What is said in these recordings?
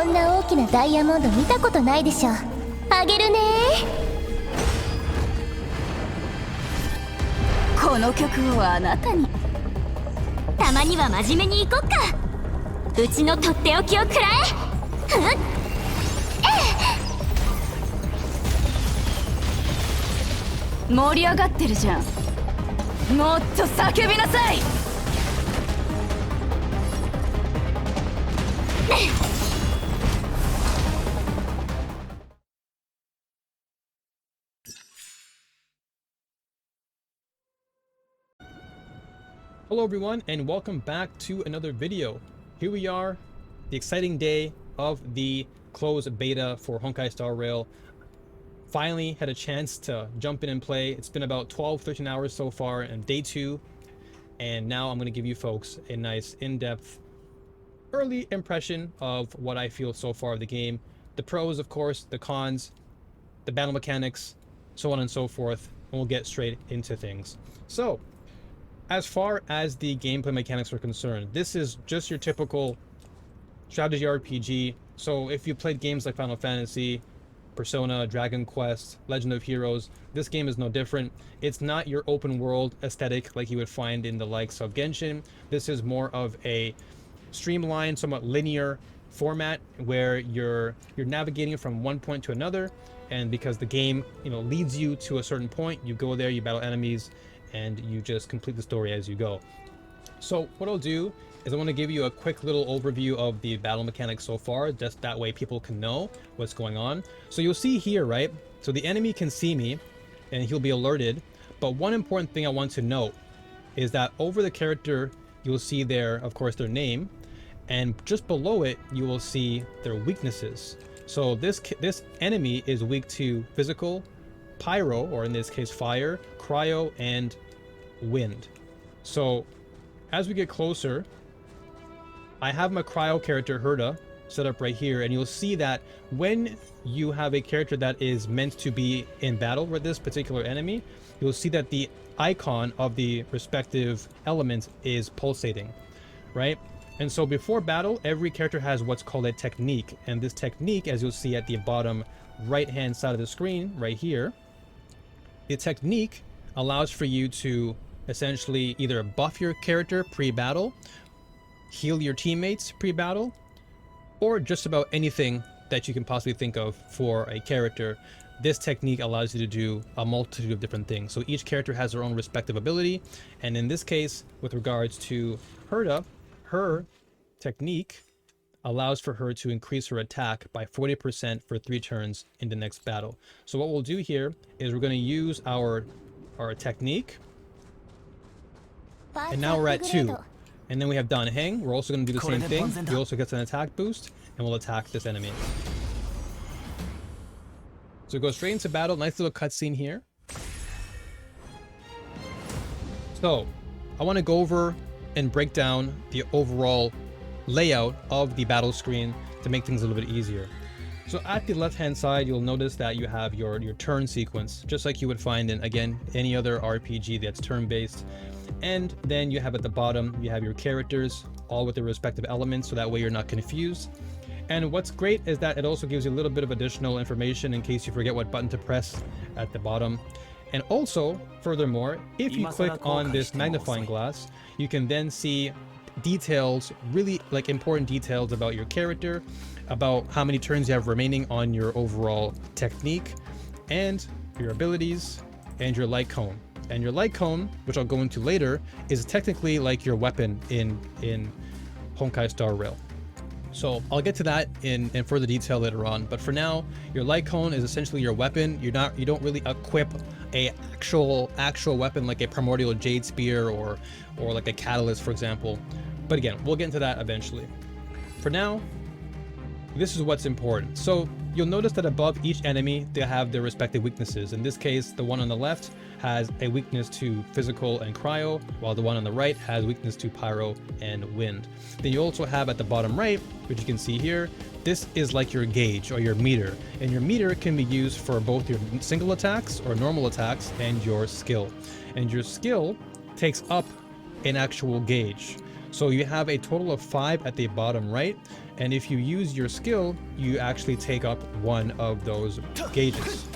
こんな大きなダイヤモンド見たことないでしょ。あげるね。この曲をあなたに。たまには真面目に行こっか。うちのとっておきをくらえ。盛り上がってるじゃん。もっと叫びなさい。Hello everyone and welcome back to another video. Here we are, the exciting day of the closed beta for Honkai Star Rail. Finally had a chance to jump in and play. It's been about 12-13 hours so far in day 2, and now I'm going to give you folks a nice in-depth early impression of what I feel so far of the game. The pros, of course, the cons, the battle mechanics, so on and so forth, and we'll get straight into things. So as far as the gameplay mechanics are concerned, this is just your typical strategy RPG. So if you played games like Final Fantasy, Persona, Dragon Quest, Legend of Heroes, this game is no different. It's not your open world aesthetic like you would find in the likes of Genshin. This is more of a streamlined, somewhat linear format where you're navigating from one point to another, and because the game, leads you to a certain point, you go there, you battle enemies, and you just complete the story as you go. So what I'll do is I want to give you a quick little overview of the battle mechanics so far, just that way people can know what's going on. So you'll see here, right? So the enemy can see me and he'll be alerted. But one important thing I want to note is that over the character, you'll see there, of course, their name, and just below it, you will see their weaknesses. So this enemy is weak to physical, pyro, or in this case fire, cryo, and wind. So as we get closer, I have my cryo character Herda set up right here, and you'll see that when you have a character that is meant to be in battle with this particular enemy, you'll see that the icon of the respective element is pulsating, right? And so before battle, every character has what's called a technique, and this technique, as you'll see at the bottom right hand side of the screen right here, the technique allows for you to essentially either buff your character pre-battle, heal your teammates pre-battle, or just about anything that you can possibly think of for a character. This technique allows you to do a multitude of different things. So each character has their own respective ability, and in this case, with regards to Herda, her technique allows for her to increase her attack by 40% for 3 turns in the next battle. So what we'll do here is we're going to use our technique, and now we're at 2. And then we have Dan Heng. We're also going to do the same thing. He also gets an attack boost, and we'll attack this enemy. So go straight into battle. Nice little cutscene here. So I want to go over and break down the overall layout of the battle screen to make things a little bit easier. So at the left hand side, you'll notice that you have your turn sequence, just like you would find in, again, any other RPG that's turn based. And then you have at the bottom, you have your characters, all with their respective elements, so that way you're not confused. And what's great is that it also gives you a little bit of additional information in case you forget what button to press at the bottom. And also, furthermore, if you click on this magnifying glass, you can then see details, really like important details about your character, about how many turns you have remaining on your overall technique, and your abilities, and your light cone. And your light cone, which I'll go into later, is technically like your weapon in Honkai Star Rail. So I'll get to that in further detail later on. But for now, your light cone is essentially your weapon. You don't really equip a actual weapon like a primordial jade spear or like a catalyst, for example. But again, we'll get into that eventually. For now, this is what's important. So you'll notice that above each enemy, they have their respective weaknesses. In this case, the one on the left has a weakness to physical and cryo, while the one on the right has weakness to pyro and wind. Then you also have at the bottom right, which you can see here, this is like your gauge or your meter. And your meter can be used for both your single attacks or normal attacks and your skill. And your skill takes up an actual gauge. So you have a total of 5 at the bottom right, And if you use your skill, you actually take up one of those gauges.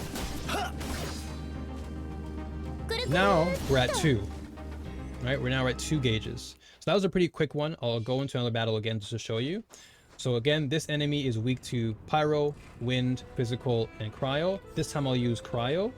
Now we're at 2. Right, we're now at 2 gauges. So that was a pretty quick one. I'll go into another battle again just to show you. So again, this enemy is weak to Pyro, Wind, Physical, and Cryo. This time I'll use Cryo.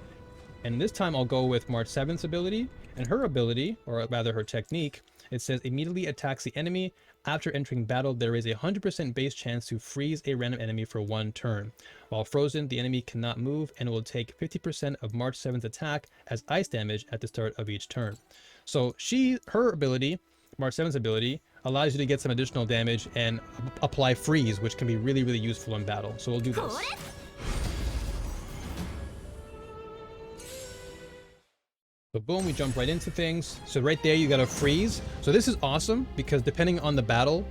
And this time I'll go with March 7th's ability. And her ability, or rather her technique, it says immediately attacks the enemy. After entering battle, there is a 100% base chance to freeze a random enemy for 1 turn. While frozen, the enemy cannot move and will take 50% of March 7th's attack as ice damage at the start of each turn. So her ability, March 7th's ability, allows you to get some additional damage and apply freeze, which can be really, really useful in battle. So we'll do this. So boom, we jump right into things. So right there, you got a freeze. So this is awesome because depending on the battle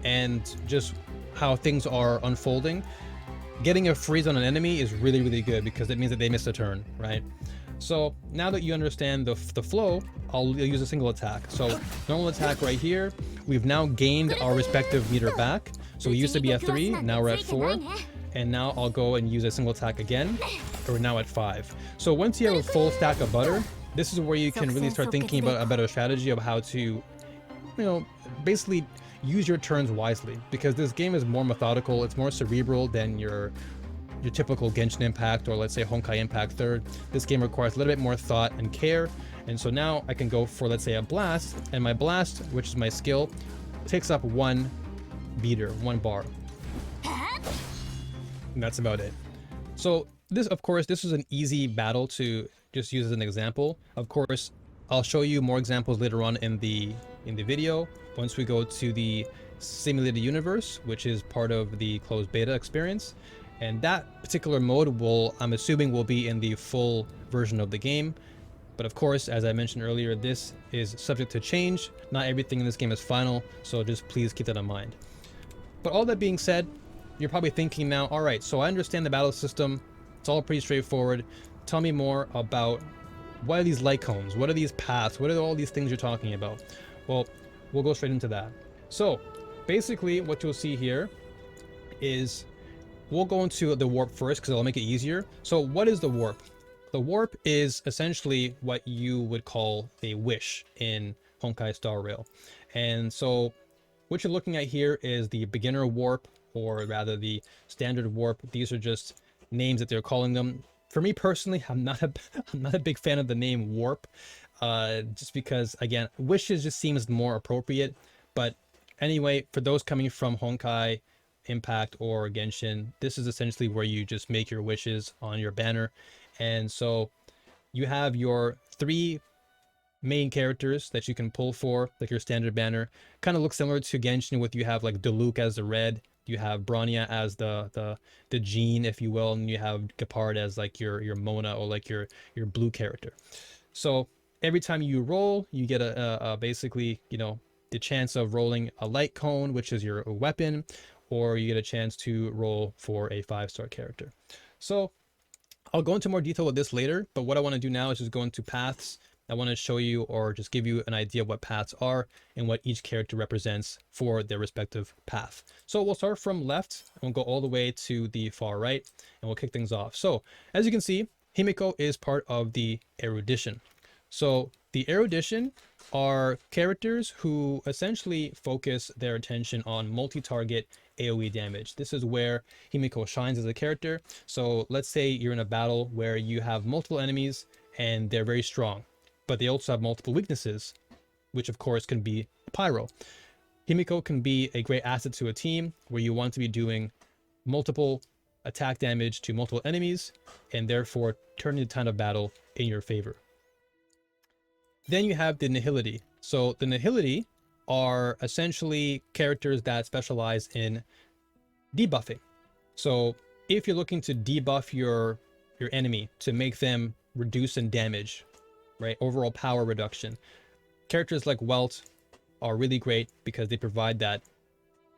and just how things are unfolding, getting a freeze on an enemy is really, really good because it means that they missed a turn, right? So now that you understand the flow, I'll use a single attack. So normal attack right here. We've now gained our respective meter back. So we used to be at 3, now we're at 4. And now I'll go and use a single attack again. We're now at 5. So once you have a full stack of butter, this is where you can really start thinking about a better strategy of how to, basically use your turns wisely. Because this game is more methodical, it's more cerebral than your typical Genshin Impact or let's say Honkai Impact 3rd. This game requires a little bit more thought and care. And so now I can go for, let's say, a blast, and my blast, which is my skill, takes up 1 beater, 1 bar. And that's about it. So this, of course, this is an easy battle to just use as an example. Of course, I'll show you more examples later on in the video once we go to the simulated universe, which is part of the closed beta experience. And that particular mode I'm assuming will be in the full version of the game. But of course, as I mentioned earlier, this is subject to change. Not everything in this game is final, so just please keep that in mind. But all that being said, you're probably thinking now, all right, so I understand the battle system. It's all pretty straightforward. Tell me more about what are these light cones? What are these paths? What are all these things you're talking about? Well, we'll go straight into that. So basically what you'll see here is we'll go into the warp first because it'll make it easier. So what is the warp? The warp is essentially what you would call a wish in Honkai Star Rail. And so what you're looking at here is the beginner warp, or rather the standard warp. These are just names that they're calling them. For me personally, I'm not a big fan of the name warp, just because, again, wishes just seems more appropriate. But anyway, for those coming from Honkai Impact or Genshin, this is essentially where you just make your wishes on your banner. And so you have your 3 main characters that you can pull for, like your standard banner. Kind of looks similar to Genshin, with you have like Diluc as the red, you have Bronya as the Jean, if you will, and you have Gepard as like your Mona, or like your blue character. So every time you roll, you get a basically, the chance of rolling a light cone, which is your weapon, or you get a chance to roll for a 5-star character. So I'll go into more detail with this later, but what I want to do now is just go into paths. I want to show you, or just give you an idea of what paths are and what each character represents for their respective path. So we'll start from left and we'll go all the way to the far right, and we'll kick things off. So as you can see, Himiko is part of the Erudition. So the Erudition are characters who essentially focus their attention on multi-target AoE damage. This is where Himiko shines as a character. So let's say you're in a battle where you have multiple enemies and they're very strong, but they also have multiple weaknesses, which of course can be Pyro. Himiko can be a great asset to a team where you want to be doing multiple attack damage to multiple enemies, and therefore turning the tide of battle in your favor. Then you have the Nihility. So the Nihility are essentially characters that specialize in debuffing. So if you're looking to debuff your enemy to make them reduce in damage, right, overall power reduction, characters like Welt are really great because they provide that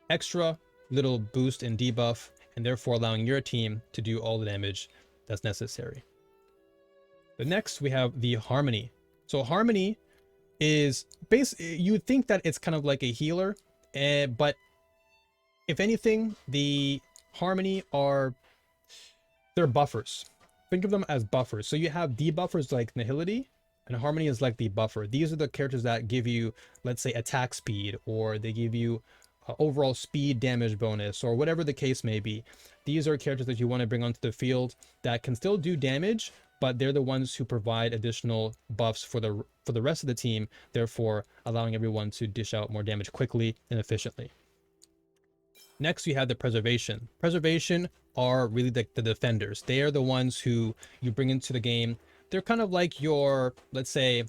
extra little boost in debuff, and therefore allowing your team to do all the damage that's necessary. The next, we have the Harmony. So Harmony is basically, you would think that it's kind of like a healer, but If anything, the Harmony they're buffers. Think of them as buffers. So you have debuffers like Nihility, and Harmony is like the buffer. These are the characters that give you, let's say, attack speed, or they give you overall speed damage bonus, or whatever the case may be. These are characters that you want to bring onto the field that can still do damage, but they're the ones who provide additional buffs for the rest of the team, therefore allowing everyone to dish out more damage quickly and efficiently. Next, you have the Preservation. Preservation are really the defenders. They are the ones who you bring into the game. They're kind of like your, let's say,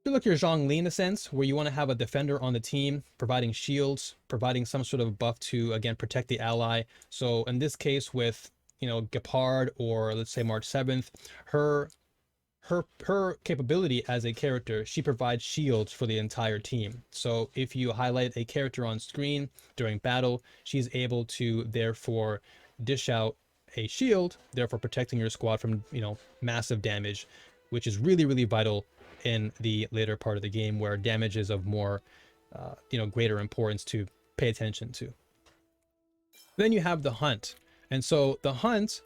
feel like your Zhongli in a sense, where you want to have a defender on the team, providing shields, providing some sort of buff to, again, protect the ally. So in this case with, Gepard, or let's say March 7th, her capability as a character, she provides shields for the entire team. So if you highlight a character on screen during battle, she's able to therefore dish out a shield, therefore protecting your squad from, massive damage, which is really, really vital in the later part of the game where damage is of more, greater importance to pay attention to. Then you have the Hunt. And so the Hunt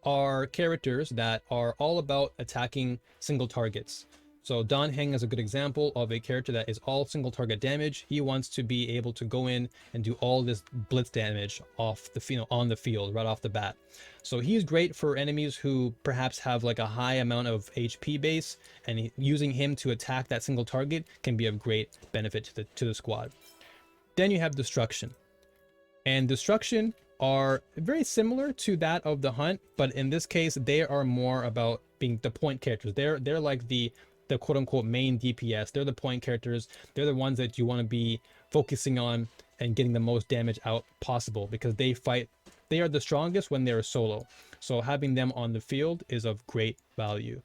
are characters that are all about attacking single targets. So Dan Heng is a good example of a character that is all single target damage. He wants to be able to go in and do all this blitz damage off the field, on the field right off the bat. So he's great for enemies who perhaps have like a high amount of HP base, and using him to attack that single target can be of great benefit to the squad. Then you have Destruction. And Destruction are very similar to that of the Hunt, but in this case they are more about being the point characters. They're like the quote-unquote main DPS. They're the point characters. They're the ones that you want to be focusing on and getting the most damage out possible, because they are the strongest when they're solo. So having them on the field is of great value.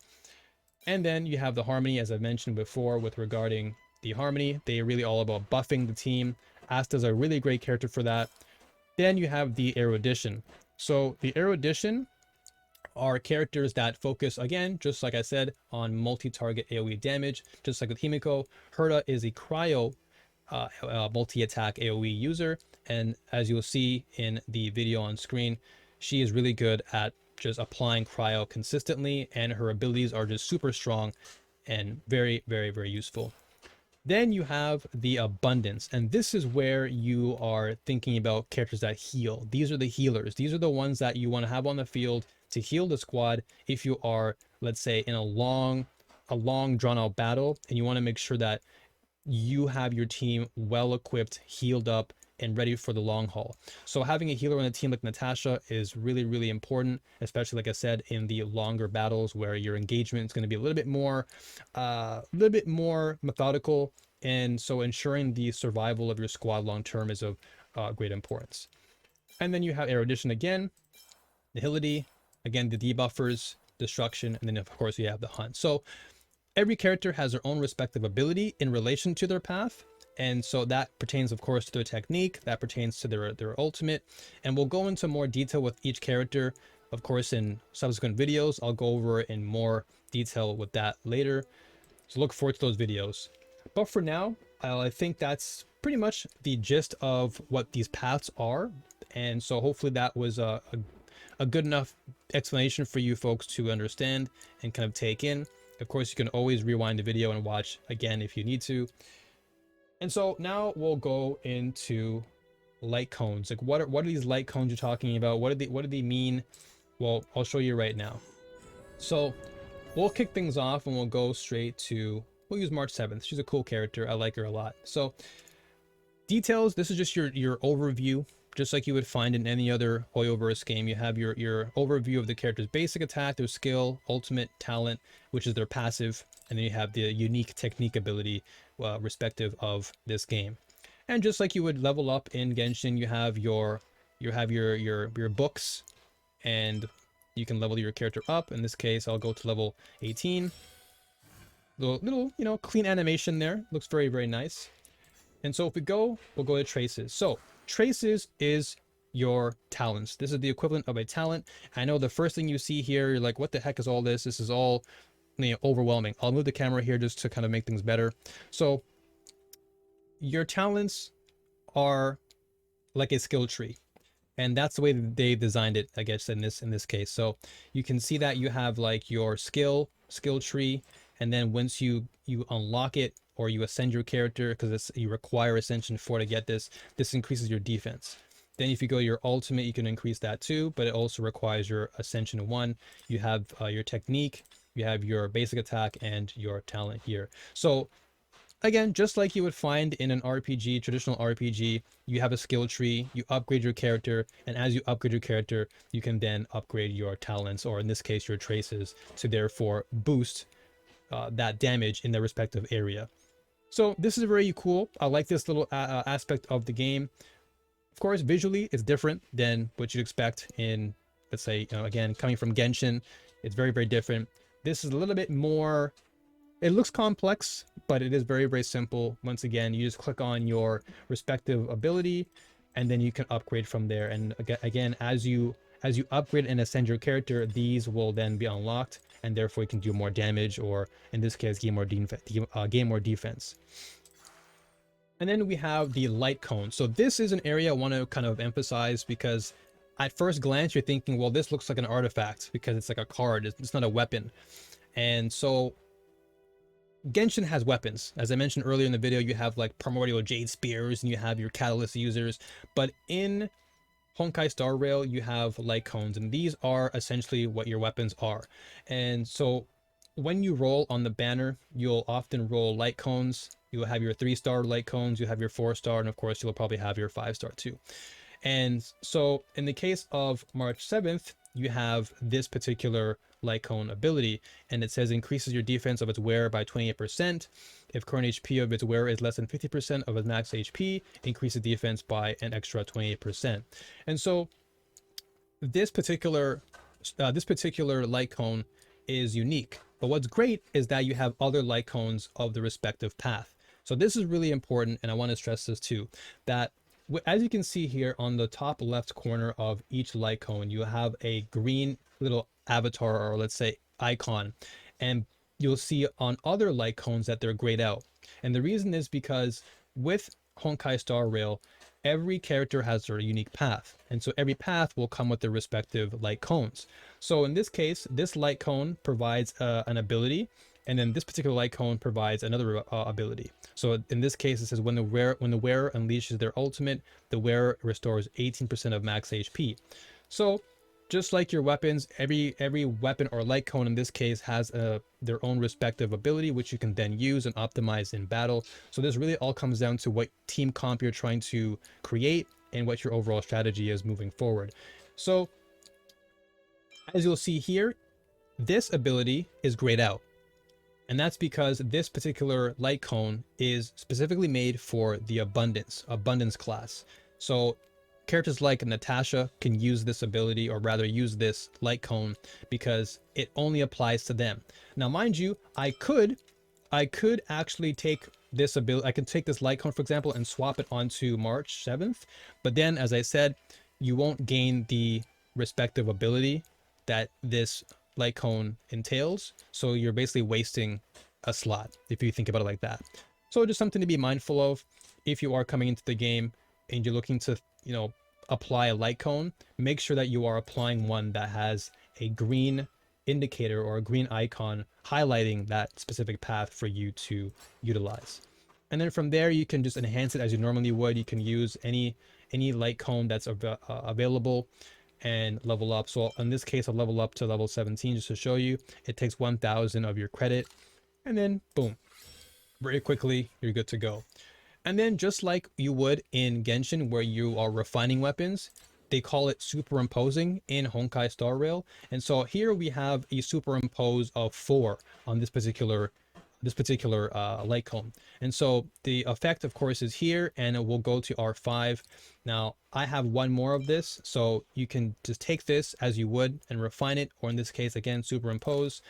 And then you have the Harmony, as I mentioned before, with regarding the Harmony. They're really all about buffing the team. Asta's a really great character for that. Then you have the Erudition. So the Erudition are characters that focus, again, just like I said, on multi-target AoE damage. Just like with Himiko, Herta is a cryo multi-attack AoE user, and as you'll see in the video on screen, she is really good at just applying cryo consistently, and her abilities are just super strong and very, very, very useful. Then you have the Abundance, and this is where you are thinking about characters that heal. These are the healers. These are the ones that you want to have on the field to heal the squad if you are, let's say, in a long drawn out battle, and you want to make sure that you have your team well equipped, healed up, and ready for the long haul. So having a healer on a team like Natasha is really, really important, especially, like I said, in the longer battles where your engagement is going to be a little bit more methodical, and so ensuring the survival of your squad long term is of great importance. And then you have Erudition again, Nihility, again the debuffers, Destruction, and then of course you have the Hunt. So every character has their own respective ability in relation to their path. And so that pertains, of course, to their technique, that pertains to their ultimate. And we'll go into more detail with each character, of course, in subsequent videos. I'll go over in more detail with that later. So look forward to those videos. But for now, I think that's pretty much the gist of what these paths are. And so hopefully that was a good enough explanation for you folks to understand and kind of take in. Of course, you can always rewind the video and watch again if you need to. And so now we'll go into light cones. Like what are these light cones you're talking about? What do they mean? Well, I'll show you right now. So we'll kick things off and we'll go straight to, we'll use March 7th. She's a cool character. I like her a lot. So details, this is just your overview, just like you would find in any other HoYoverse game. You have your overview of the character's basic attack, their skill, ultimate, talent, which is their passive, and then you have the unique technique ability respective of this game. And just like you would level up in Genshin, you have your books, and you can level your character up. In this case, I'll go to level 18. Little clean animation there. Looks very, very nice. And so if we'll go to traces. So traces is your talents. This is the equivalent of a talent. I know the first thing you see here, you're like, what the heck is all this? This is all overwhelming. I'll move the camera here just to kind of make things better. So your talents are like a skill tree. And that's the way that they designed it, I guess, in this case. So you can see that you have like your skill tree, and then once you unlock it or you ascend your character, because you require ascension 4 to get this increases your defense. Then if you go your ultimate, you can increase that too, but it also requires your ascension 1. You have your technique, you have your basic attack, and your talent here. So again, just like you would find in an RPG, traditional RPG, you have a skill tree, you upgrade your character, and as you upgrade your character, you can then upgrade your talents, or in this case, your traces, to therefore boost that damage in the respective area. So this is very cool. I like this little aspect of the game. Of course, visually, it's different than what you'd expect in, let's say, again, coming from Genshin, it's very, very different. This is a little bit more, it looks complex, but it is very, very simple. Once again, you just click on your respective ability, and then you can upgrade from there. And again, as you upgrade and ascend your character, these will then be unlocked, and therefore you can do more damage, or in this case, gain more defense. And then we have the light cone. So this is an area I want to kind of emphasize, because at first glance, you're thinking, well, this looks like an artifact because it's like a card. It's not a weapon. And so Genshin has weapons. As I mentioned earlier in the video, you have like primordial jade spears, and you have your catalyst users. But in Honkai Star Rail, you have light cones, and these are essentially what your weapons are. And so when you roll on the banner, you'll often roll light cones. You'll have your 3-star light cones, you have your 4-star, and of course you'll probably have your 5-star too. And so in the case of March 7th, you have this particular light cone ability, and it says increases your defense of its wearer by 28%. If current HP of its wearer is less than 50% of its max HP, increases defense by an extra 28%. And so this particular light cone is unique. But what's great is that you have other light cones of the respective path. So this is really important, and I want to stress this too, that as you can see here on the top left corner of each light cone, you have a green little avatar, or let's say icon, and you'll see on other light cones that they're grayed out. And the reason is because with Honkai Star Rail, every character has their unique path, and so every path will come with their respective light cones. So in this case, this light cone provides an ability, and then this particular light cone provides another ability. So in this case, it says when the wearer unleashes their ultimate, the wearer restores 18% of max HP. So just like your weapons, every weapon or light cone in this case has their own respective ability, which you can then use and optimize in battle. So this really all comes down to what team comp you're trying to create and what your overall strategy is moving forward. So as you'll see here, this ability is grayed out. And that's because this particular light cone is specifically made for the abundance class. So characters like Natasha can use this ability, or rather use this light cone, because it only applies to them. Now, mind you, I could actually take this ability, I can take this light cone, for example, and swap it onto March 7th. But then, as I said, you won't gain the respective ability that this light cone entails. So you're basically wasting a slot if you think about it like that. So just something to be mindful of if you are coming into the game and you're looking to, apply a light cone. Make sure that you are applying one that has a green indicator or a green icon highlighting that specific path for you to utilize. And then from there, you can just enhance it as you normally would. You can use any light cone that's available and level up. So in this case, I'll level up to level 17 just to show you. It takes 1,000 of your credit, and then boom, very quickly you're good to go. And then just like you would in Genshin, where you are refining weapons, they call it superimposing in Honkai Star Rail. And so here we have a superimpose of 4 on this particular light cone. And so the effect, of course, is here, and it will go to R5. Now I have one more of this, so you can just take this as you would and refine it, or in this case, again, superimpose,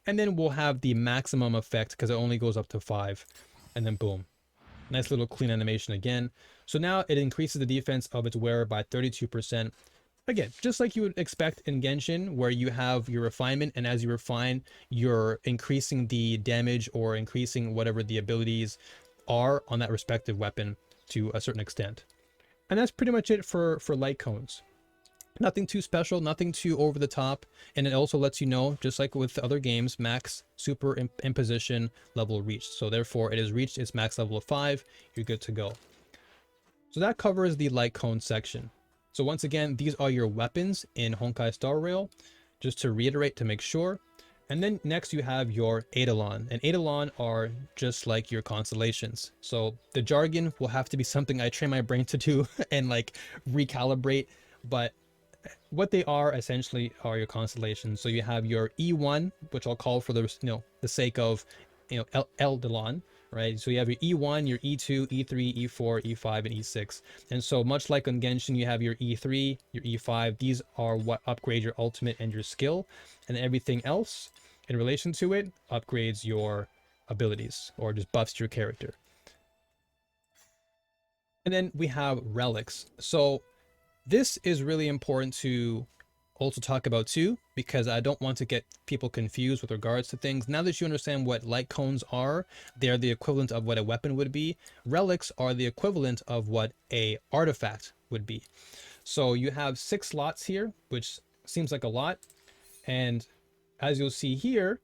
and then we'll have the maximum effect because it only goes up to 5, and then boom, nice little clean animation again. So now it increases the defense of its wearer by 32%. Again, just like you would expect in Genshin, where you have your refinement, and as you refine, you're increasing the damage or increasing whatever the abilities are on that respective weapon to a certain extent. And that's pretty much it for light cones. Nothing too special, nothing too over the top. And it also lets you know, just like with the other games, max super imposition level reached. So therefore it has reached its max level of 5. You're good to go. So that covers the light cone section. So once again, these are your weapons in Honkai Star Rail, just to reiterate to make sure. And then next you have your Eidolon, and Eidolon are just like your constellations. So the jargon will have to be something I train my brain to do and like recalibrate, but what they are essentially are your constellations. So you have your E1, which I'll call for the the sake of Eidolon, right? So you have your E1, your E2, E3, E4, E5, and E6. And so much like on Genshin, you have your E3, your E5. These are what upgrade your ultimate and your skill, and everything else in relation to it upgrades your abilities or just buffs your character. And then we have relics. So this is really important to also talk about too, because I don't want to get people confused with regards to things. Now that you understand what light cones are, they're the equivalent of what a weapon would be. Relics are the equivalent of what a artifact would be. So you have 6 slots here, which seems like a lot. And as you'll see here,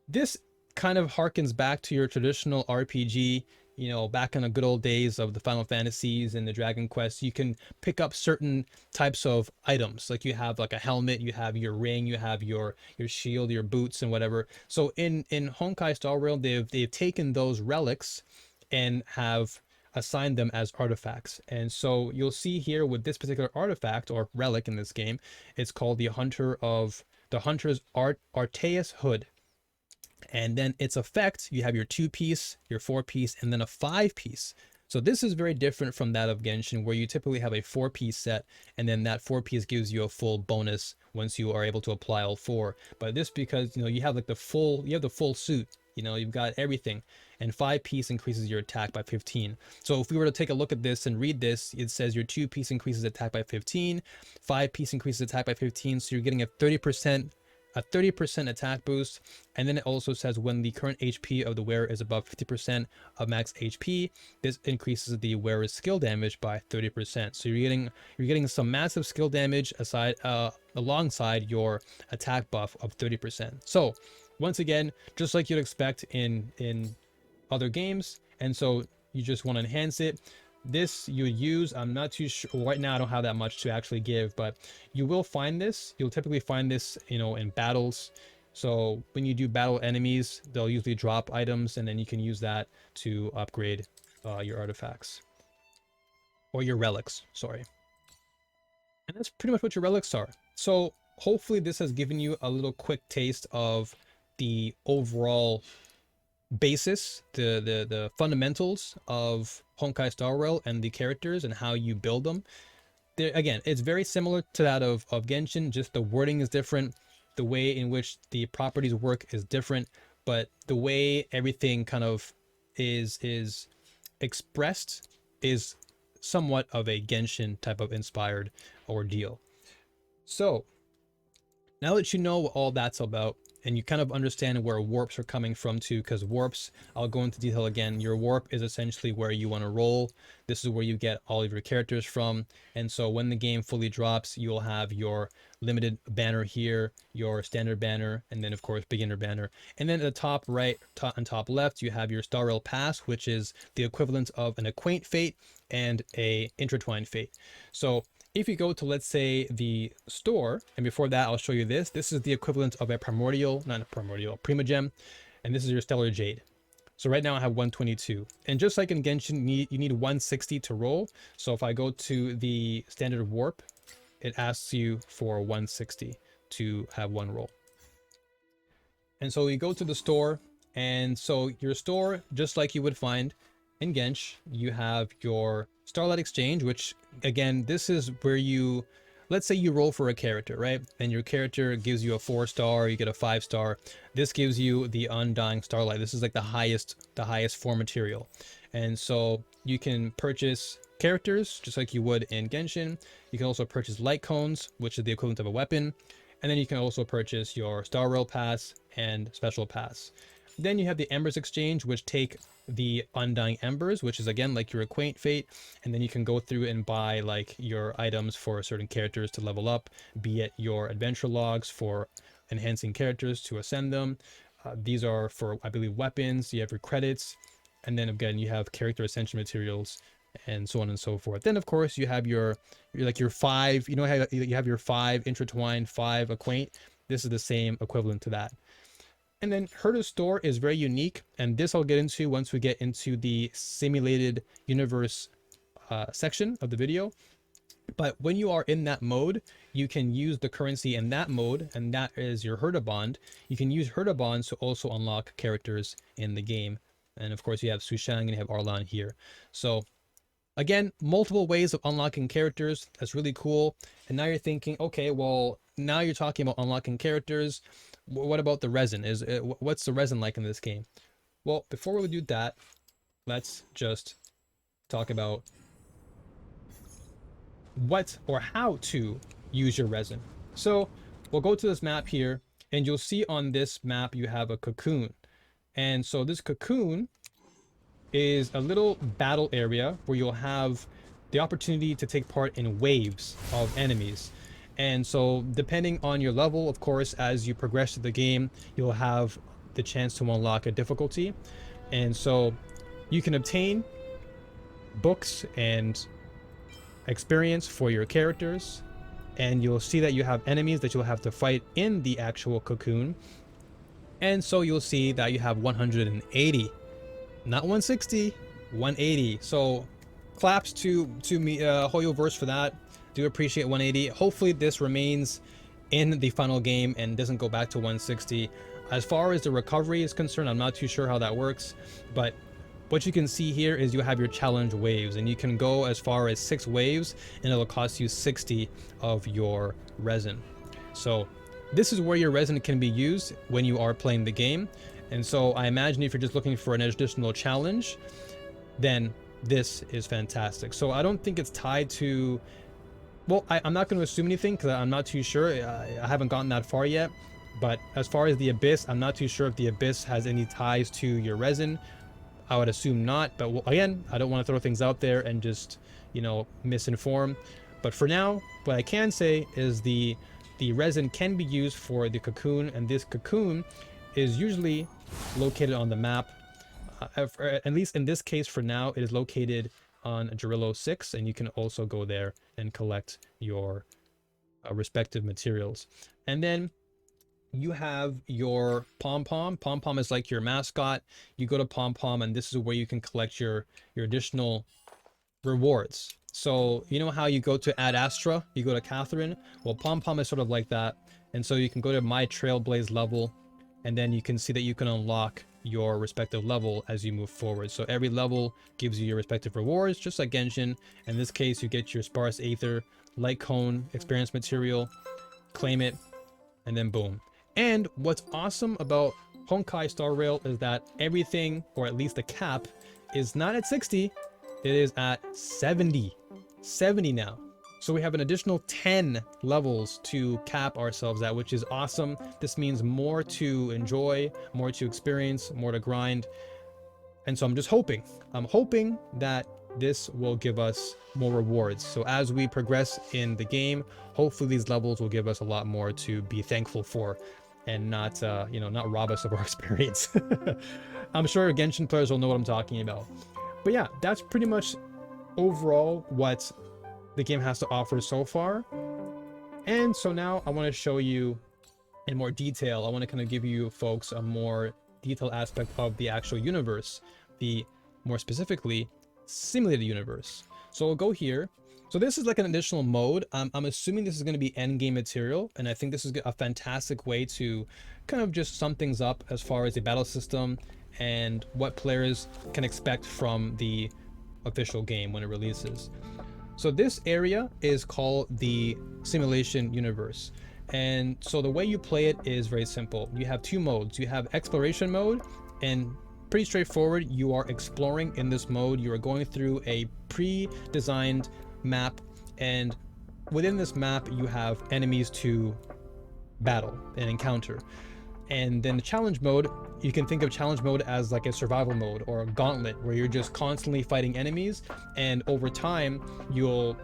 this kind of harkens back to your traditional RPG. You know, back in the good old days of the Final Fantasies and the Dragon Quest, you can pick up certain types of items. Like you have like a helmet, you have your ring, you have your shield, your boots, and whatever. So in Honkai Star Rail, they've taken those relics and have assigned them as artifacts. And so you'll see here with this particular artifact or relic in this game, it's called the Hunter's Arteus Hood. And then its effect, you have your 2-piece, your 4-piece, and then a 5-piece. So this is very different from that of Genshin, where you typically have a 4-piece set, and then that 4-piece gives you a full bonus once you are able to apply all 4. But this, because you have like the full suit, you've got everything, and 5-piece increases your attack by 15. So if we were to take a look at this and read this, it says your 2-piece increases attack by 15, 5-piece increases attack by 15, so you're getting a 30% attack boost. And then it also says when the current HP of the wearer is above 50% of max HP, this increases the wearer's skill damage by 30%. So you're getting some massive skill damage alongside your attack buff of 30%. So once again, just like you'd expect in other games, and so you just want to enhance it. This you would use, I'm not too sure right now, I don't have that much to actually give, but you will find this. You'll typically find this in battles. So when you do battle enemies, they'll usually drop items, and then you can use that to upgrade your artifacts or your relics, sorry. And that's pretty much what your relics are. So hopefully this has given you a little quick taste of the overall basis, the fundamentals of Honkai Star Rail and the characters and how you build them. Again, it's very similar to that of Genshin, just the wording is different, the way in which the properties work is different, but the way everything kind of is expressed is somewhat of a Genshin type of inspired ordeal. So now that you know what all that's about, and you kind of understand where warps are coming from too, because warps, I'll go into detail again, your warp is essentially where you want to roll. This is where you get all of your characters from. And so when the game fully drops, you'll have your limited banner here, your standard banner, and then of course beginner banner. And then at the top right and top left, you have your Star Rail Pass, which is the equivalent of an Acquaint Fate and a Intertwined Fate. So if you go to, let's say, the store, and before that, I'll show you this. This is the equivalent of a Primogem, and this is your Stellar Jade. So right now I have 122. And just like in Genshin, you need 160 to roll. So if I go to the standard warp, it asks you for 160 to have one roll. And so you go to the store, and so your store, just like you would find in Genshin, you have your Starlight Exchange, which again, this is where let's say you roll for a character, right? And your character gives you a 4-star, you get a 5-star. This gives you the Undying Starlight. This is like the highest form material. And so you can purchase characters just like you would in Genshin. You can also purchase light cones, which is the equivalent of a weapon. And then you can also purchase your Star Rail Pass and Special Pass. Then you have the Embers Exchange, which take the Undying Embers, which is again like your Acquaint Fate, and then you can go through and buy like your items for certain characters to level up, be it your adventure logs for enhancing characters to ascend them. These are for, I believe, weapons. You have your credits, and then again you have character ascension materials, and so on and so forth. Then of course you have your 5, you know how you have your 5 intertwined, 5 Acquaint. This is the same equivalent to that. And then Herta's store is very unique, and this I'll get into once we get into the simulated universe section of the video. But when you are in that mode, you can use the currency in that mode, and that is your Herta bond. You can use Herta bonds to also unlock characters in the game. And of course you have Sushang and you have Arlan here. So again, multiple ways of unlocking characters. That's really cool. And now you're thinking, okay, well, now you're talking about unlocking characters. What about the resin? What's the resin like in this game? Well, before we do that, let's just talk about what or how to use your resin. So we'll go to this map here, and you'll see on this map you have a cocoon. And so this cocoon is a little battle area where you'll have the opportunity to take part in waves of enemies. And so depending on your level, of course, as you progress through the game, you'll have the chance to unlock a difficulty. And so you can obtain books and experience for your characters, and you'll see that you have enemies that you'll have to fight in the actual cocoon. And so you'll see that you have 180, not 160, 180. So claps to me, HoYoverse, for that. Do appreciate 180. Hopefully this remains in the final game and doesn't go back to 160. As far as the recovery is concerned, I'm not too sure how that works, but what you can see here is you have your challenge waves, and you can go as far as 6 waves, and it'll cost you 60 of your resin. So this is where your resin can be used when you are playing the game. And so I imagine if you're just looking for an additional challenge, then this is fantastic. So I don't think it's tied to, well, I'm not going to assume anything because I'm not too sure. I haven't gotten that far yet. But as far as the Abyss, I'm not too sure if the Abyss has any ties to your resin. I would assume not. But again, I don't want to throw things out there and just, you know, misinform. But for now, what I can say is the resin can be used for the cocoon. And this cocoon is usually located on the map. At least in this case, for now, it is located on Gerillo 6, and you can also go there and collect your respective materials. And then you have your pom-pom. Pom-pom is like your mascot. You go to pom-pom, and this is where you can collect your additional rewards. So you know how you go to Ad Astra, you go to Catherine? Well, pom-pom is sort of like that. And so you can go to My Trailblaze level, and then you can see that you can unlock your respective level as you move forward. So every level gives you your respective rewards, just like Genshin. In this case, you get your Sparse Aether, Light Cone, experience material, claim it, and then boom. And what's awesome about Honkai Star Rail is that everything, or at least the cap, is not at 60, it is at 70 now. So we have an additional 10 levels to cap ourselves at, which is awesome. This means more to enjoy, more to experience, more to grind. And so I'm hoping that this will give us more rewards. So as we progress in the game, hopefully these levels will give us a lot more to be thankful for, and not, not rob us of our experience. I'm sure Genshin players will know what I'm talking about. But yeah, that's pretty much overall what the game has to offer so far. And so now I want to show you in more detail. I want to kind of give you folks a more detailed aspect of the actual universe, the more specifically simulated universe. So we'll go here. So this is like an additional mode. I'm assuming this is going to be end game material, and I think this is a fantastic way to kind of just sum things up as far as the battle system and what players can expect from the official game when it releases. So this area is called the simulation universe. And so the way you play it is very simple. You have 2 modes. You have exploration mode, and pretty straightforward. You are exploring in this mode. You are going through a pre-designed map, and within this map you have enemies to battle and encounter. And then the challenge mode, you can think of challenge mode as like a survival mode or a gauntlet where you're just constantly fighting enemies, and over time you'll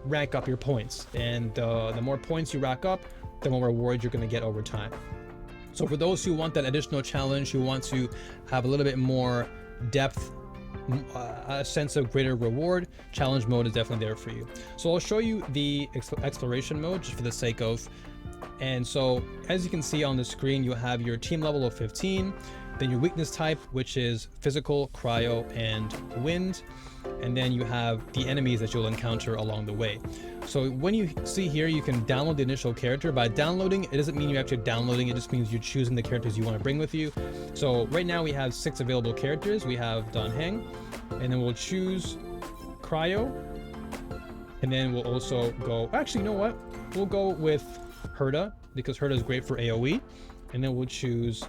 rank up your points, and the more points you rack up, the more rewards you're going to get over time. So for those who want that additional challenge, who want to have a little bit more depth, a sense of greater reward, challenge mode is definitely there for you. So I'll show you the exploration mode just for the sake of. And so as you can see on the screen, you have your team level of 15, then your weakness type, which is physical, cryo, and wind. And then you have the enemies that you'll encounter along the way. So when you see here, you can download the initial character. By downloading, it doesn't mean you're actually downloading, it just means you're choosing the characters you want to bring with you. So right now we have 6 available characters. We have Dan Heng, and then we'll choose cryo. And then we'll also go, actually, you know what? We'll go with Herda, because Herda is great for AoE. And then we'll choose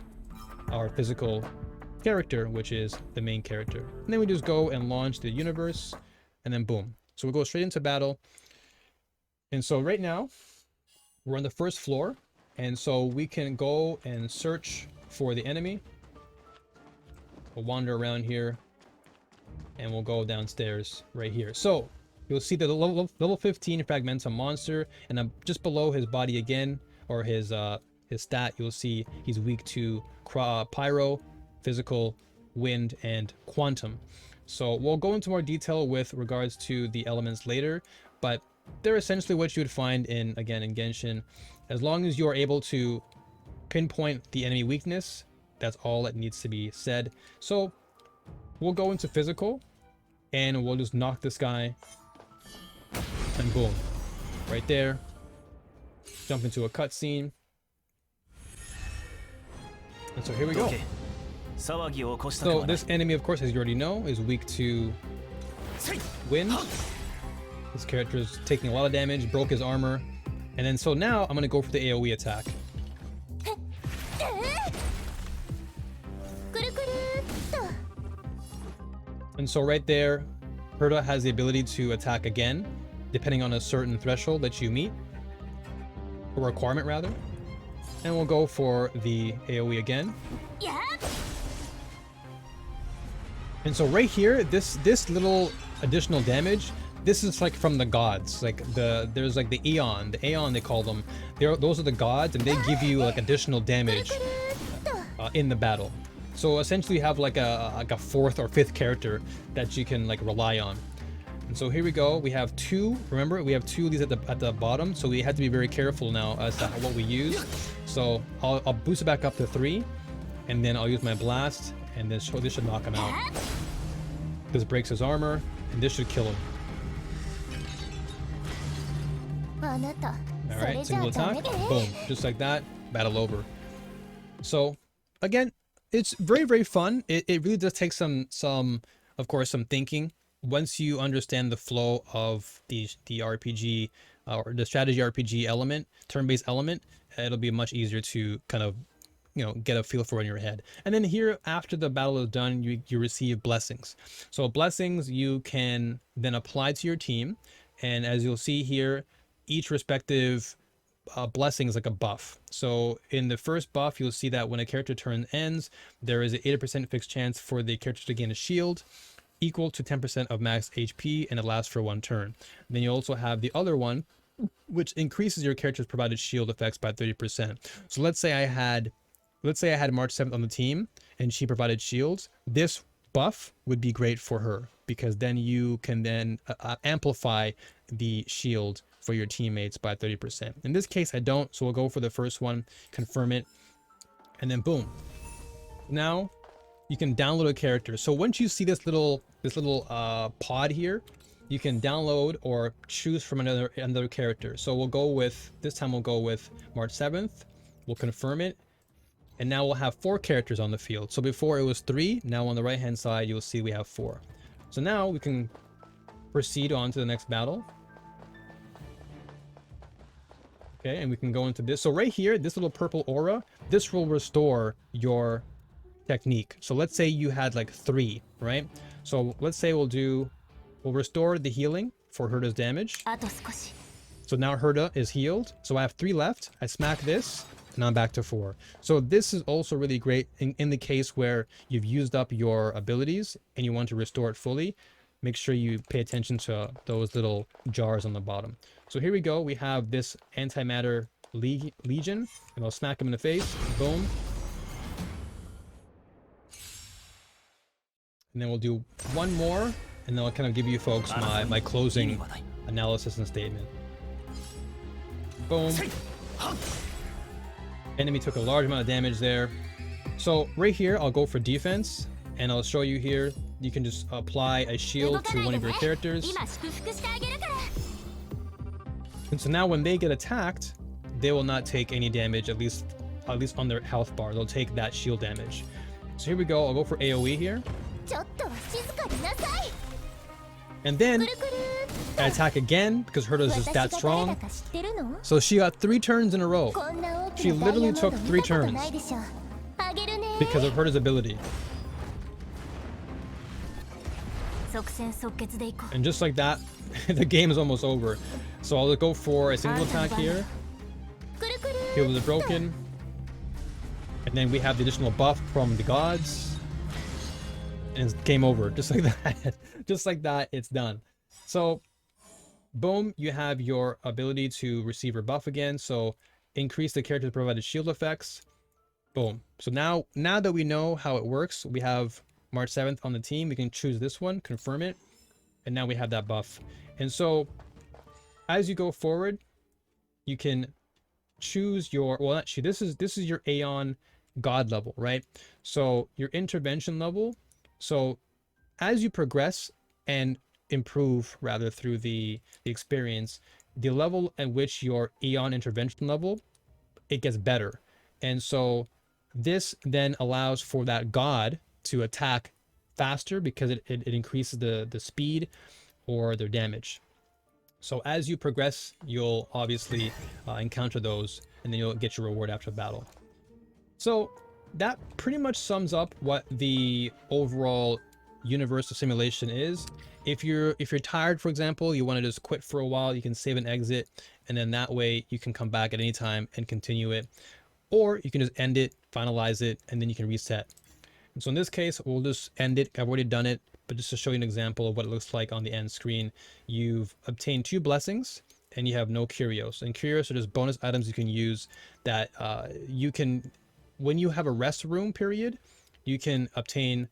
our physical character, which is the main character. And then we just go and launch the universe, and then boom. So we'll go straight into battle. And so right now we're on the first floor, and so we can go and search for the enemy. We'll wander around here, and we'll go downstairs right here. So you'll see the level 15 Fragmentum monster, and just below his body again, or his stat, you'll see he's weak to pyro, physical, wind, and quantum. So we'll go into more detail with regards to the elements later, but they're essentially what you would find in Genshin. As long as you are able to pinpoint the enemy weakness, that's all that needs to be said. So we'll go into physical, and we'll just knock this guy, and boom, right there. Jump into a cutscene. And so here we go. So this enemy, of course, as you already know, is weak to wind. This character is taking a lot of damage, broke his armor. And then so now I'm going to go for the AoE attack. And so right there, Herda has the ability to attack again, depending on a certain threshold that you meet, or requirement rather. And we'll go for the AoE again. And so right here, this little additional damage, this is like from the gods. Like there's like the Aeon they call them. Those are the gods, and they give you like additional damage in the battle. So essentially you have like a 4th or 5th character that you can like rely on. And so here we go. We have 2. Remember, we have 2 of these at the bottom, so we have to be very careful now as to what we use. So I'll boost it back up to 3, and then I'll use my blast, and this should knock him out. This breaks his armor, and this should kill him. Alright, single attack, boom, just like that, battle over. So again, it's very, very fun. It really does take some of course, some thinking. Once you understand the flow of the RPG or the strategy RPG element, turn-based element, it'll be much easier to kind of, you know, get a feel for it in your head. And then here, after the battle is done, you receive blessings. So blessings you can then apply to your team, and as you'll see here, each respective blessing is like a buff. So in the first buff, you'll see that when a character turn ends, there is an 80% fixed chance for the character to gain a shield equal to 10% of max HP, and it lasts for 1 turn. And then you also have the other one, which increases your character's provided shield effects by 30%. So let's say I had March 7th on the team, and she provided shields. This buff would be great for her, because then you can then amplify the shield for your teammates by 30%. In this case, I don't, so we'll go for the first one, confirm it, and then boom. Now you can download a character. So once you see this little pod here, you can download or choose from another character. So we'll go with, this time we'll go with March 7th. We'll confirm it. And now we'll have 4 characters on the field. So before it was 3, now on the right hand side, you'll see we have 4. So now we can proceed on to the next battle. Okay, and we can go into this. So right here, this little purple aura, this will restore your technique. So let's say you had like 3, right? So let's say we'll restore the healing for Herda's damage. So now Herda is healed. So I have 3 left. I smack this. now I'm back to 4. So this is also really great in the case where you've used up your abilities and you want to restore it fully. Make sure you pay attention to those little jars on the bottom. So here we go. We have this antimatter legion, and I'll smack him in the face. Boom. And then we'll do one more, and then I'll kind of give you folks my closing analysis and statement. Boom. Enemy took a large amount of damage there. So right here, I'll go for defense, and I'll show you here. You can just apply a shield to one of your characters. And so now when they get attacked, they will not take any damage, at least on their health bar. They'll take that shield damage. So here we go. I'll go for AoE here. And then I attack again because Herta's is that strong. So she got 3 turns in a row. She literally took 3 turns because of Herta's ability. And just like that, the game is almost over. So I'll go for a single attack here. Heals are broken. And then we have the additional buff from the gods. And it's game over. Just like that. Just like that, it's done. So, boom, you have your ability to receive your buff again. So, increase the character's provided shield effects. Boom. So now that we know how it works, we have March 7th on the team. We can choose this one, confirm it. And now we have that buff. And so, as you go forward, you can choose your, well, not choose, this is your Aeon God level, right? So your intervention level. So as you progress and improve rather through the experience, the level at which your Aeon intervention level, it gets better. And so this then allows for that God to attack faster because it increases the speed or their damage. So as you progress, you'll obviously encounter those, and then you'll get your reward after battle. So that pretty much sums up what the overall universe of simulation is. If you're tired, for example, you want to just quit for a while, you can save and exit, and then that way you can come back at any time and continue it. Or you can just end it, finalize it, and then you can reset. And so in this case, we'll just end it. I've already done it, but just to show you an example of what it looks like on the end screen, you've obtained 2 blessings and you have no curios. And curios are just bonus items you can use that you can, when you have a rest room period, you can obtain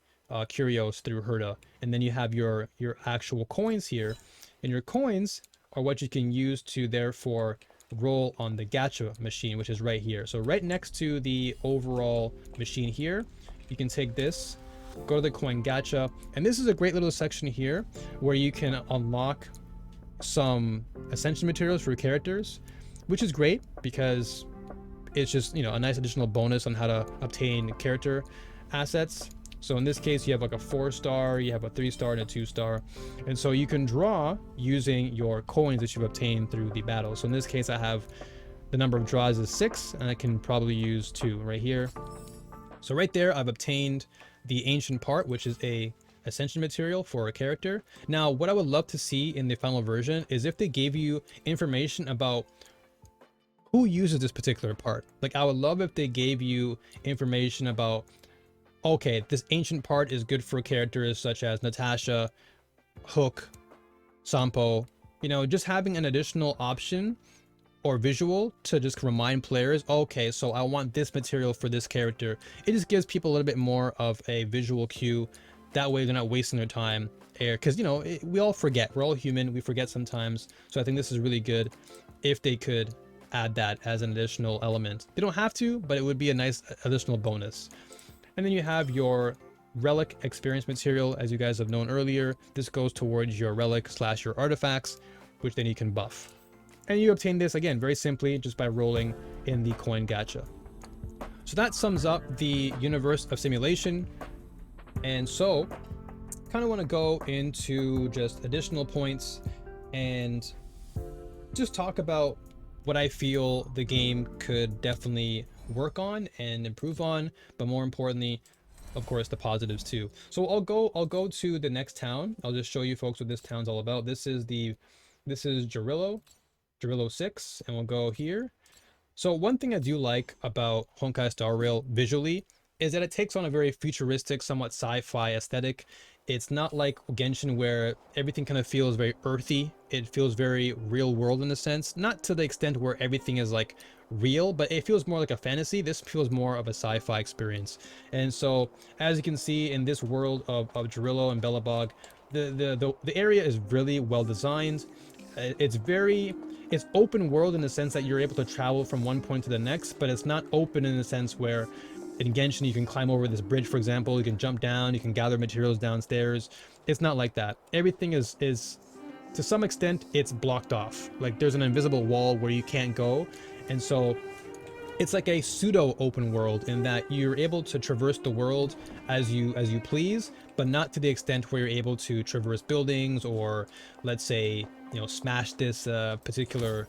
curios through Herta. And then you have your actual coins here, and your coins are what you can use to therefore roll on the gacha machine, which is right here. So right next to the overall machine here, you can take this, go to the coin gacha, and this is a great little section here where you can unlock some ascension materials for your characters, which is great because it's just, you know, a nice additional bonus on how to obtain character assets. So in this case, you have like a 4-star, you have a 3-star and a 2-star. And so you can draw using your coins that you've obtained through the battle. So in this case, I have the number of draws is 6, and I can probably use 2 right here. So right there, I've obtained the ancient part, which is a ascension material for a character. Now, what I would love to see in the final version is if they gave you information about who uses this particular part. Like, I would love if they gave you information about, okay, this ancient part is good for characters such as Natasha, Hook, Sampo, you know, just having an additional option or visual to just remind players, okay, so I want this material for this character. It just gives people a little bit more of a visual cue. That way they're not wasting their time because, you know, we all forget. We're all human. We forget sometimes. So I think this is really good if they could add that as an additional element. They don't have to, but it would be a nice additional bonus. And then you have your relic experience material. As you guys have known earlier, this goes towards your relic / your artifacts, which then you can buff. And you obtain this again very simply just by rolling in the coin gacha. So that sums up the universe of simulation. And so kind of want to go into just additional points and just talk about what I feel the game could definitely work on and improve on, but more importantly, of course, the positives too. So I'll go to the next town. I'll just show you folks what this town's all about. This is Gerillo 6, and we'll go here. So one thing I do like about Honkai Star Rail visually is that it takes on a very futuristic, somewhat sci-fi aesthetic. It's not like Genshin where everything kind of feels very earthy. It feels very real world in a sense, not to the extent where everything is like real, but it feels more like a fantasy. This feels more of a sci-fi experience. And so as you can see in this world of Gerillo and Belobog, the area is really well designed. It's open world in the sense that you're able to travel from one point to the next, but it's not open in the sense where in Genshin you can climb over this bridge, for example, you can jump down, you can gather materials downstairs. It's not like that. Everything is to some extent it's blocked off. Like there's an invisible wall where you can't go. And so it's like a pseudo open world in that you're able to traverse the world as you please, but not to the extent where you're able to traverse buildings or, let's say, you know, smash this particular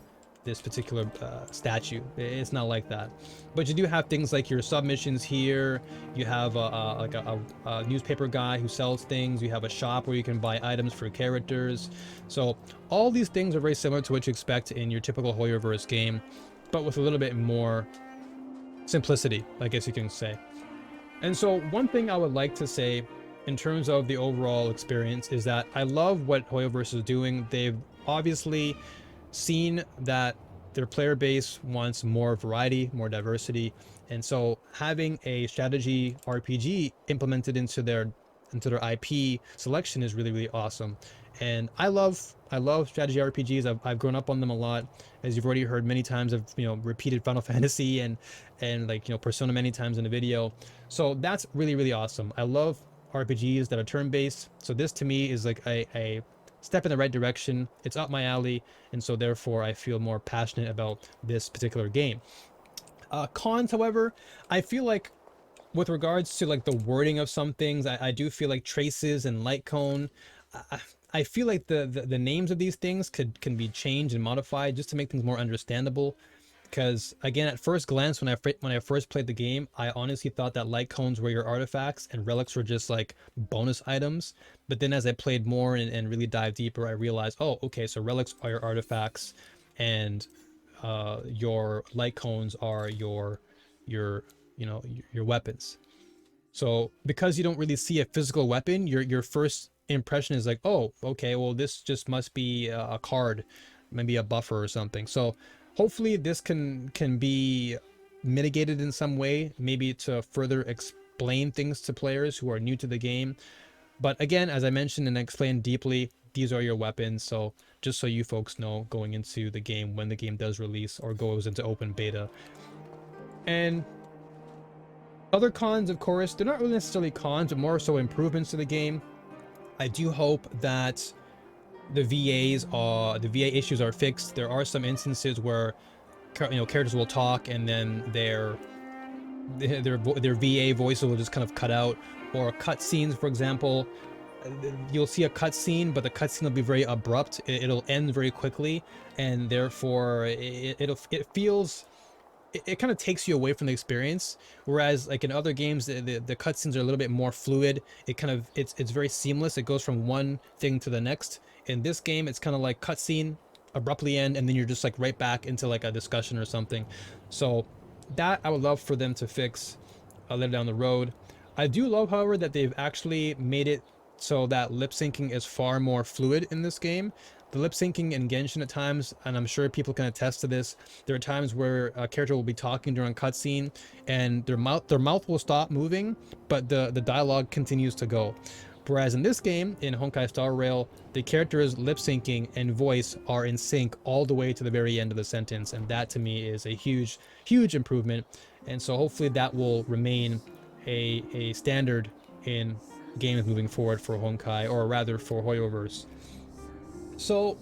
statue. It's not like that. But you do have things like your submissions here. You have like a newspaper guy who sells things. You have a shop where you can buy items for characters. So all these things are very similar to what you expect in your typical HoYoverse game, but with a little bit more simplicity, I guess you can say. And so one thing I would like to say in terms of the overall experience is that I love what HoYoverse is doing. They've obviously seen that their player base wants more variety, more diversity, and so having a strategy RPG implemented into their IP selection is really awesome. And I love strategy RPGs. I've grown up on them a lot, as you've already heard many times. I've repeated Final Fantasy and like Persona many times in the video. So that's really awesome. I love RPGs that are turn-based. So this to me is like a step in the right direction. It's up my alley, and so therefore I feel more passionate about this particular game. Cons, however, I feel like with regards to like the wording of some things, I do feel like traces and light cone. I feel like the names of these things can be changed and modified just to make things more understandable. Because again, at first glance, when I first played the game, I honestly thought that light cones were your artifacts and relics were just like bonus items. But then as I played more and really dived deeper, I realized, oh, okay, so relics are your artifacts, and your light cones are your weapons. So because you don't really see a physical weapon, your first impression is like, oh, okay, well this just must be a card, maybe a buffer or something. So hopefully this can be mitigated in some way, maybe to further explain things to players who are new to the game. But again, as I mentioned and explained deeply, these are your weapons. So just so you folks know going into the game when the game does release or goes into open beta. And other cons, of course, they're not really necessarily cons, but more so improvements to the game. I do hope that the VA issues are fixed. There are some instances where characters will talk and then their VA voice will just kind of cut out, or cutscenes, for example. You'll see a cutscene, but the cutscene will be very abrupt. It'll end very quickly, and therefore it feels, it kind of takes you away from the experience. Whereas like in other games, the cutscenes are a little bit more fluid. It's very seamless. It goes from one thing to the next. In this game, it's kind of like cutscene, abruptly end, and then you're just like right back into like a discussion or something. So that I would love for them to fix later down the road. I do love, however, that they've actually made it so that lip syncing is far more fluid in this game. The lip syncing in Genshin at times, and I'm sure people can attest to this, there are times where a character will be talking during a cutscene and their mouth will stop moving, but the dialogue continues to go. Whereas in this game, in Honkai Star Rail, the character's lip syncing and voice are in sync all the way to the very end of the sentence, and that to me is a huge improvement. And so hopefully that will remain a standard in games moving forward for Honkai, or rather for HoYoverse. So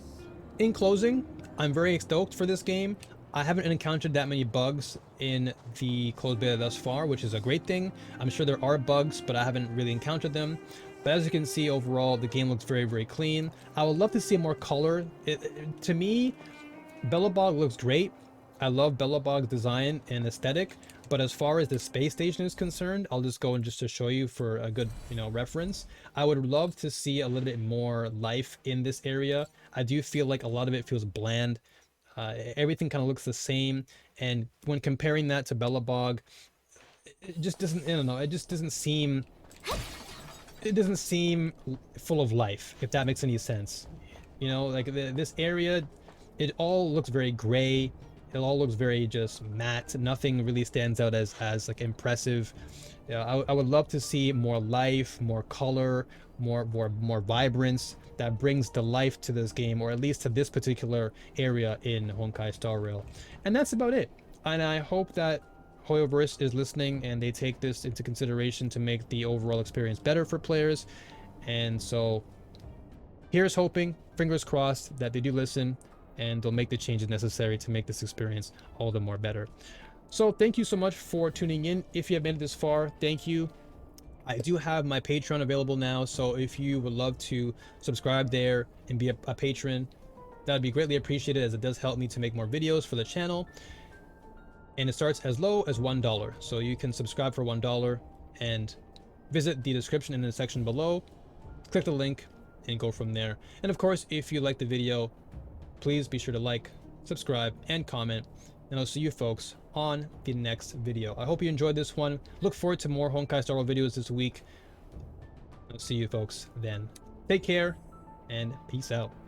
in closing, I'm very stoked for this game. I haven't encountered that many bugs in the closed beta thus far, which is a great thing. I'm sure there are bugs, but I haven't really encountered them. But as you can see, overall, the game looks very clean. I would love to see more color. To me, Belobog looks great. I love Belobog's design and aesthetic, but as far as the space station is concerned, I'll just go and just to show you for a good, reference. I would love to see a little bit more life in this area. I do feel like a lot of it feels bland. Everything kind of looks the same, and when comparing that to Bellabog, it just doesn't, I don't know, it just doesn't seem, full of life, if that makes any sense. You know, like this area, it all looks very gray. It all looks very just matte. Nothing really stands out as like impressive. I would love to see more life, more color, more vibrance that brings the life to this game, or at least to this particular area in Honkai Star Rail. And that's about it. And I hope that HoYoverse is listening and they take this into consideration to make the overall experience better for players. And so here's hoping, fingers crossed, that they do listen and they'll make the changes necessary to make this experience all the more better. So thank you so much for tuning in. If you have made it this far, thank you. I do have my Patreon available now, so if you would love to subscribe there and be a patron, that'd be greatly appreciated, as it does help me to make more videos for the channel. And it starts as low as $1, so you can subscribe for $1 and visit the description in the section below, click the link and go from there. And of course, if you like the video, please be sure to like, subscribe, and comment, and I'll see you folks on the next video. I hope you enjoyed this one. Look forward to more Honkai Star Rail videos this week. I'll see you folks then. Take care and peace out.